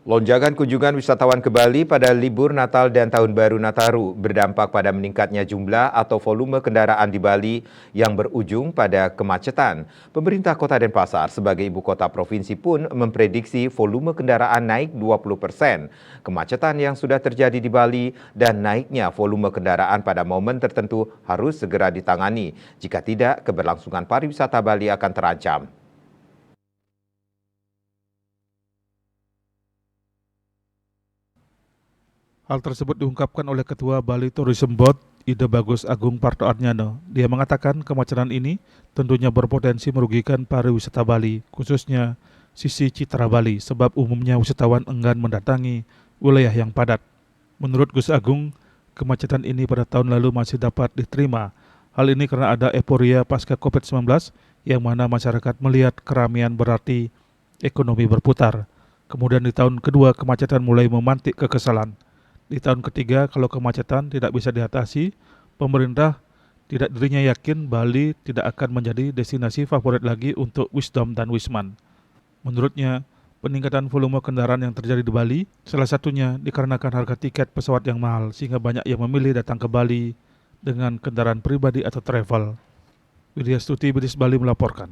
Lonjakan kunjungan wisatawan ke Bali pada libur Natal dan Tahun Baru Nataru berdampak pada meningkatnya jumlah atau volume kendaraan di Bali yang berujung pada kemacetan. Pemerintah Kota Denpasar sebagai ibu kota provinsi pun memprediksi volume kendaraan naik 20%. Kemacetan yang sudah terjadi di Bali dan naiknya volume kendaraan pada momen tertentu harus segera ditangani. Jika tidak, keberlangsungan pariwisata Bali akan terancam. Hal tersebut diungkapkan oleh Ketua Bali Tourism Board, Ide Bagus Agung Parto Adnyano. Dia mengatakan kemacetan ini tentunya berpotensi merugikan pariwisata Bali, khususnya sisi citra Bali, sebab umumnya wisatawan enggan mendatangi wilayah yang padat. Menurut Gus Agung, kemacetan ini pada tahun lalu masih dapat diterima. Hal ini karena ada euforia pasca COVID-19 yang mana masyarakat melihat keramaian berarti ekonomi berputar. Kemudian di tahun kedua kemacetan mulai memantik kekesalan. Di tahun ketiga, kalau kemacetan tidak bisa diatasi, pemerintah tidak dirinya yakin Bali tidak akan menjadi destinasi favorit lagi untuk Wisdom dan Wisman. Menurutnya, peningkatan volume kendaraan yang terjadi di Bali, salah satunya dikarenakan harga tiket pesawat yang mahal, sehingga banyak yang memilih datang ke Bali dengan kendaraan pribadi atau travel. Widya Stuti, Bidis Bali melaporkan.